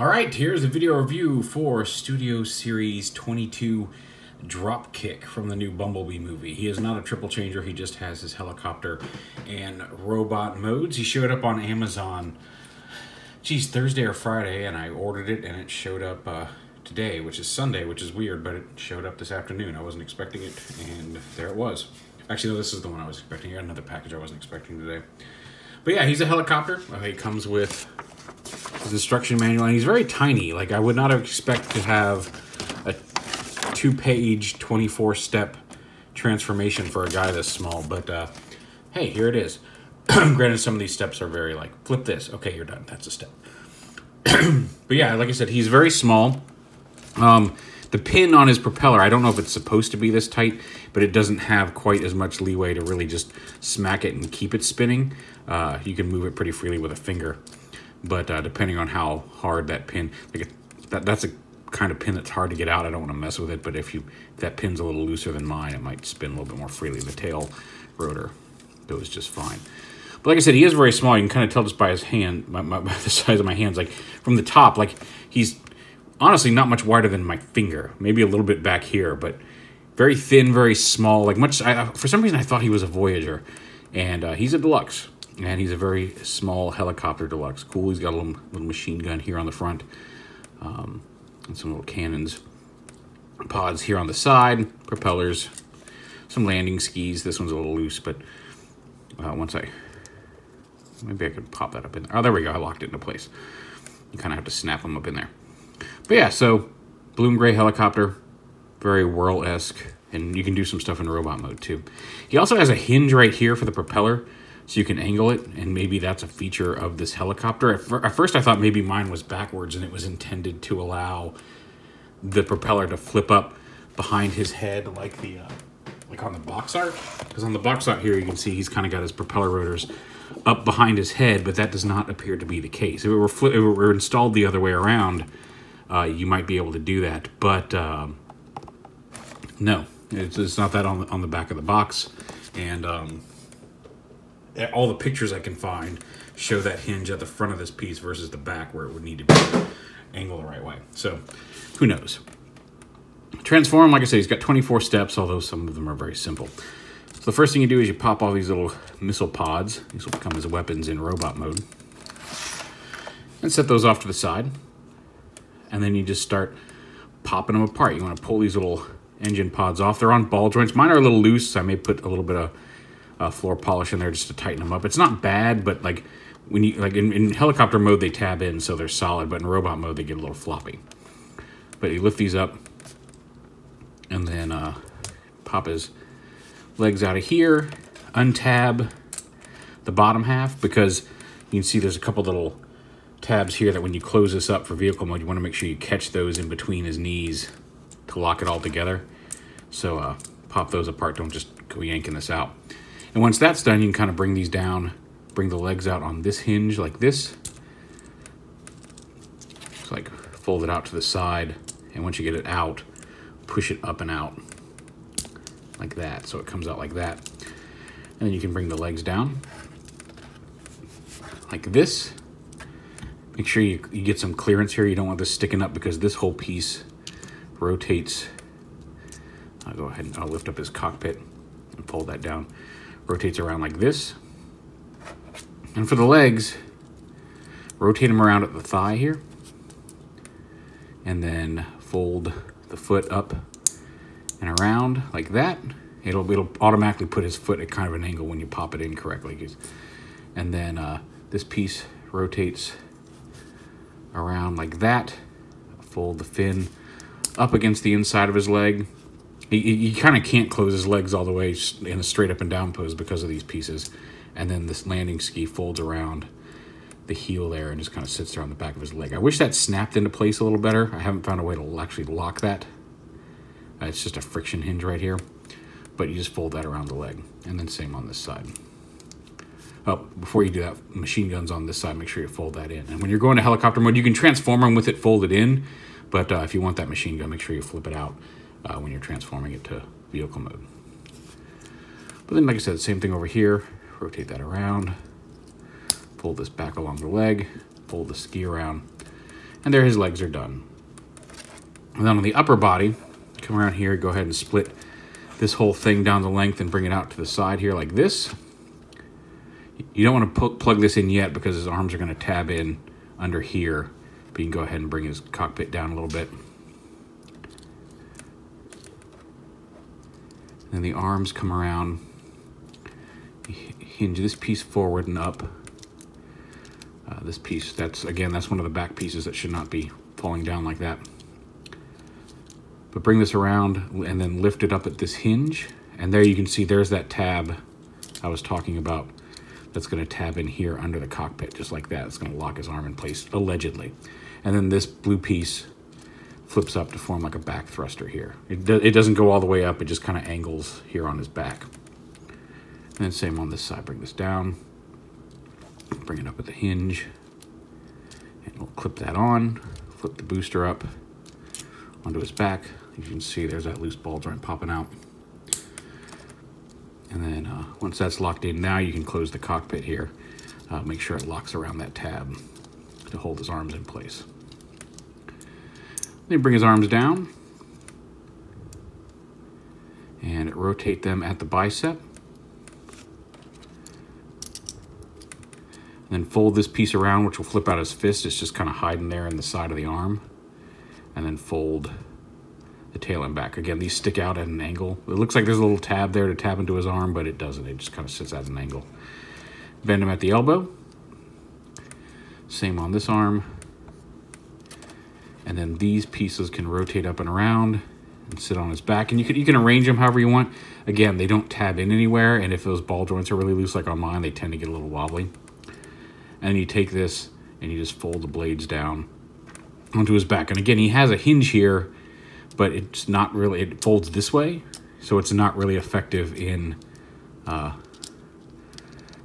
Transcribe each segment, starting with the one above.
All right, here's a video review for Studio Series 22 Dropkick from the new Bumblebee movie. He is not a triple changer, he just has his helicopter and robot modes. He showed up on Amazon, Thursday or Friday, and I ordered it and it showed up today, which is Sunday, which is weird, but it showed up this afternoon. I wasn't expecting it, and there it was. Actually, no, this is the one I was expecting. I got another package I wasn't expecting today. But yeah, he's a helicopter. He comes with his instruction manual, and he's very tiny. Like, I would not expect to have a 2-page, 24-step transformation for a guy this small, but hey, here it is. Granted, some of these steps are very like, flip this. Okay, you're done. That's a step. But yeah, like I said, he's very small. The pin on his propeller, I don't know if it's supposed to be this tight, but it doesn't have quite as much leeway to really just smack it and keep it spinning. You can move it pretty freely with a finger, but depending on how hard that pin, like that's a kind of pin that's hard to get out. I don't want to mess with it, but if that pin's a little looser than mine, it might spin a little bit more freely. The tail rotor goes just fine. But like I said, he is very small. You can kind of tell just by his hand, by the size of my hands. Like from the top, like he's honestly not much wider than my finger. Maybe a little bit back here, but very thin, very small. Like for some reason, I thought he was a Voyager, and he's a Deluxe, and he's a very small helicopter Deluxe. Cool. He's got a little machine gun here on the front, and some little cannons, pods here on the side, propellers, some landing skis. This one's a little loose, but maybe I could pop that up in there. Oh, there we go. I locked it into place. You kind of have to snap them up in there. But yeah, so blue gray helicopter, very Whirl-esque, and you can do some stuff in robot mode too. He also has a hinge right here for the propeller, so you can angle it, and maybe that's a feature of this helicopter. At first I thought maybe mine was backwards and it was intended to allow the propeller to flip up behind his head like on the box art. Because on the box art here you can see he's kind of got his propeller rotors up behind his head, but that does not appear to be the case. If it were installed the other way around, you might be able to do that, but no, it's not that on the back of the box, and all the pictures I can find show that hinge at the front of this piece versus the back where it would need to be angled the right way. So who knows? Transform, like I said, he's got 24 steps, although some of them are very simple. So the first thing you do is you pop all these little missile pods. These will become as weapons in robot mode, and set those off to the side. And then you just start popping them apart. You want to pull these little engine pods off. They're on ball joints. Mine are a little loose, so I may put a little bit of floor polish in there just to tighten them up. It's not bad, but like when you in helicopter mode they tab in, so they're solid. But in robot mode they get a little floppy. But you lift these up, and then pop his legs out of here. Untab the bottom half, because you can see there's a couple little tabs here that when you close this up for vehicle mode, you want to make sure you catch those in between his knees to lock it all together. So pop those apart, don't just go yanking this out. And once that's done, you can kind of bring these down, bring the legs out on this hinge like this. It's like fold it out to the side, and once you get it out, push it up and out like that, so it comes out like that. And then you can bring the legs down like this. Make sure you get some clearance here. You don't want this sticking up because this whole piece rotates. I'll go ahead and I'll lift up his cockpit and fold that down. Rotates around like this. And for the legs, rotate them around at the thigh here. And then fold the foot up and around like that. It'll automatically put his foot at kind of an angle when you pop it in correctly. And then this piece rotates around like that. Fold the fin up against the inside of his leg. He kind of can't close his legs all the way in a straight up and down pose because of these pieces. And then this landing ski folds around the heel there and just kind of sits there on the back of his leg. I wish that snapped into place a little better. I haven't found a way to actually lock that. It's just a friction hinge right here. But you just fold that around the leg. And then same on this side. Oh, before you do that, machine gun's on this side. Make sure you fold that in. And when you're going to helicopter mode, you can transform them with it folded in. But if you want that machine gun, make sure you flip it out when you're transforming it to vehicle mode. But then, like I said, same thing over here. Rotate that around. Pull this back along the leg. Fold the ski around. And there his legs are done. And then on the upper body, come around here, go ahead and split this whole thing down the length and bring it out to the side here like this. You don't want to plug this in yet because his arms are going to tab in under here. But you can go ahead and bring his cockpit down a little bit. Then the arms come around, hinge this piece forward and up. This piece, that's one of the back pieces that should not be falling down like that. But bring this around and then lift it up at this hinge. And there you can see there's that tab I was talking about that's going to tab in here under the cockpit, just like that. It's going to lock his arm in place, allegedly. And then this blue piece flips up to form like a back thruster here. It doesn't go all the way up, it just kind of angles here on his back. And then same on this side, bring this down, bring it up at the hinge, and we'll clip that on, flip the booster up onto his back. You can see there's that loose ball joint popping out. And then once that's locked in, now you can close the cockpit here. Make sure it locks around that tab to hold his arms in place. Then bring his arms down and rotate them at the bicep. And then fold this piece around, which will flip out his fist. It's just kind of hiding there in the side of the arm. And then fold the tail end back. Again, these stick out at an angle. It looks like there's a little tab there to tab into his arm, but it doesn't. It just kind of sits at an angle. Bend him at the elbow. Same on this arm. And then these pieces can rotate up and around and sit on his back. And you can arrange them however you want. Again, they don't tab in anywhere. And if those ball joints are really loose like on mine, they tend to get a little wobbly. And you take this and you just fold the blades down onto his back. And again, he has a hinge here, but it's not really, it folds this way. So it's not really effective in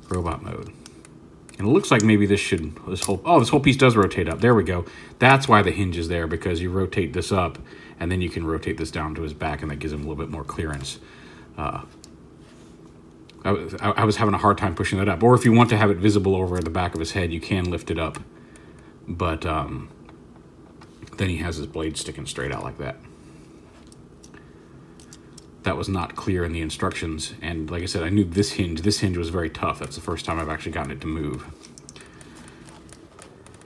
robot mode. And it looks like maybe this whole piece does rotate up. There we go. That's why the hinge is there, because you rotate this up and then you can rotate this down to his back, and that gives him a little bit more clearance. I was having a hard time pushing that up. Or if you want to have it visible over the back of his head, you can lift it up. But then he has his blade sticking straight out like that. That was not clear in the instructions, and like I said, I knew this hinge was very tough. That's the first time I've actually gotten it to move.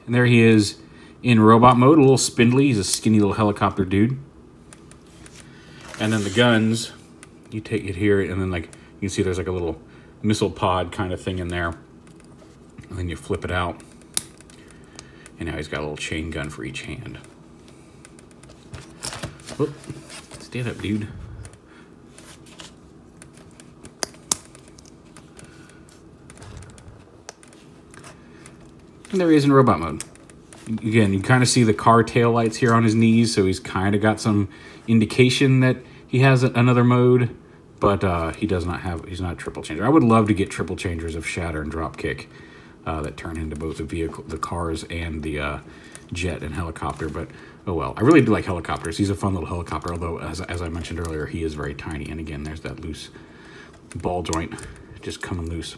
And there he is in robot mode, a little spindly. He's a skinny little helicopter dude. And then the guns, you take it here, and then like you can see there's like a little missile pod kind of thing in there. And then you flip it out, and now he's got a little chain gun for each hand. Whoop. Stand up, dude. And there he is in robot mode. Again, you kind of see the car tail lights here on his knees, so he's kind of got some indication that he has another mode, but he does not have, he's not a triple changer. I would love to get triple changers of Shatter and Dropkick that turn into both the cars and the jet and helicopter, but oh well. I really do like helicopters. He's a fun little helicopter, although as I mentioned earlier, he is very tiny. And again, there's that loose ball joint just coming loose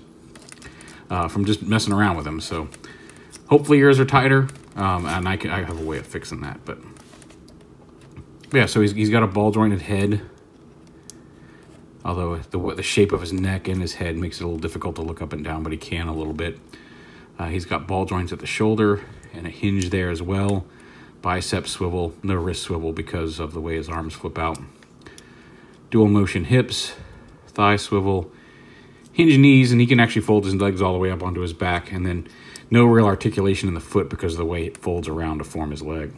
from just messing around with him. So hopefully yours are tighter, and I have a way of fixing that. But yeah, so he's got a ball jointed head, although the shape of his neck and his head makes it a little difficult to look up and down, but he can a little bit. He's got ball joints at the shoulder and a hinge there as well. Bicep swivel, no wrist swivel because of the way his arms flip out. Dual motion hips, thigh swivel, hinge knees, and he can actually fold his legs all the way up onto his back, and then no real articulation in the foot because of the way it folds around to form his leg.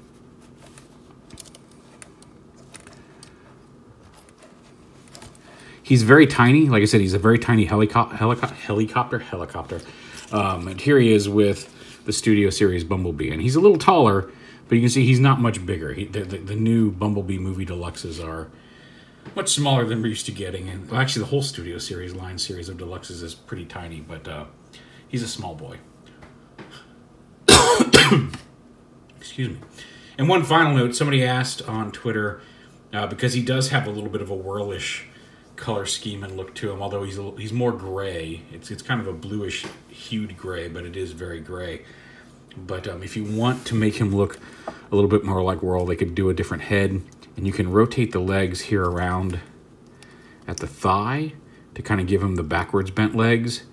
He's very tiny. Like I said, he's a very tiny helicopter. And here he is with the Studio Series Bumblebee. And he's a little taller, but you can see he's not much bigger. The new Bumblebee movie Deluxes are much smaller than we're used to getting. And well, actually, the whole Studio Series line series of Deluxes is pretty tiny, but he's a small boy. Excuse me. And one final note, somebody asked on Twitter, because he does have a little bit of a whirlish color scheme and look to him, although he's more gray. It's kind of a bluish hued gray, but it is very gray. But if you want to make him look a little bit more like Whirl, they could do a different head. And you can rotate the legs here around at the thigh to kind of give him the backwards bent legs.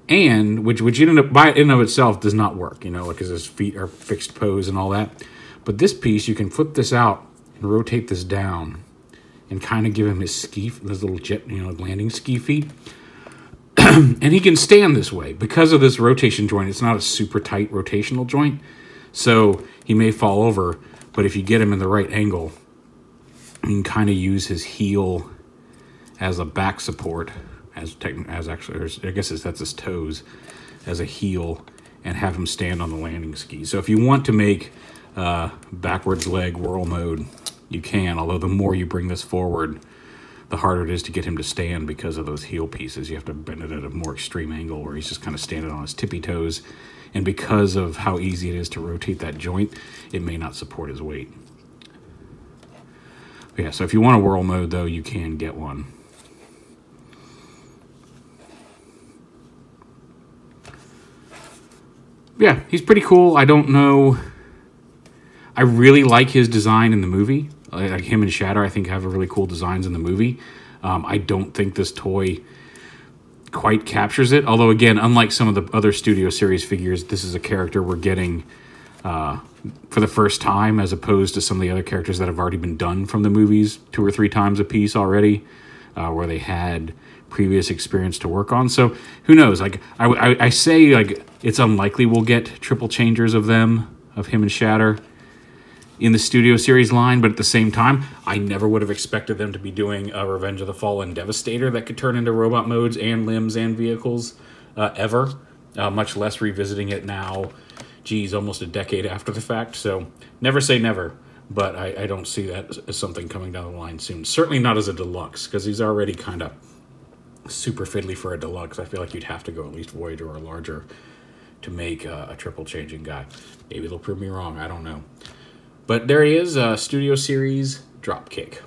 And, which in and of itself does not work, you know, because his feet are fixed pose and all that. But this piece, you can flip this out and rotate this down and kind of give him his little jet, you know, landing ski feet. And he can stand this way. Because of this rotation joint, it's not a super tight rotational joint. So he may fall over, but if you get him in the right angle, you can kind of use his heel as a back support, as actually, I guess that's his toes, as a heel, and have him stand on the landing ski. So if you want to make backwards leg Whirl mode, you can, although the more you bring this forward, the harder it is to get him to stand because of those heel pieces. You have to bend it at a more extreme angle where he's just kind of standing on his tippy toes. And because of how easy it is to rotate that joint, it may not support his weight. Yeah, so if you want a Whirl mode, though, you can get one. Yeah, he's pretty cool. I don't know. I really like his design in the movie. Like him and Shatter, I think, have really cool designs in the movie. I don't think this toy quite captures it. Although, again, unlike some of the other Studio Series figures, this is a character we're getting for the first time, as opposed to some of the other characters that have already been done from the movies 2 or 3 times a piece already, where they had previous experience to work on. So who knows? Like I say, like it's unlikely we'll get triple changers of him and Shatter in the Studio Series line, but at the same time, I never would have expected them to be doing a Revenge of the Fallen Devastator that could turn into robot modes and limbs and vehicles ever, much less revisiting it now, geez, almost a decade after the fact. So never say never, but I don't see that as something coming down the line soon. Certainly not as a deluxe, because he's already kind of super fiddly for a deluxe. I feel like you'd have to go at least Voyager or larger to make a triple changing guy. Maybe they'll prove me wrong, I don't know. But there he is, Studio Series Dropkick.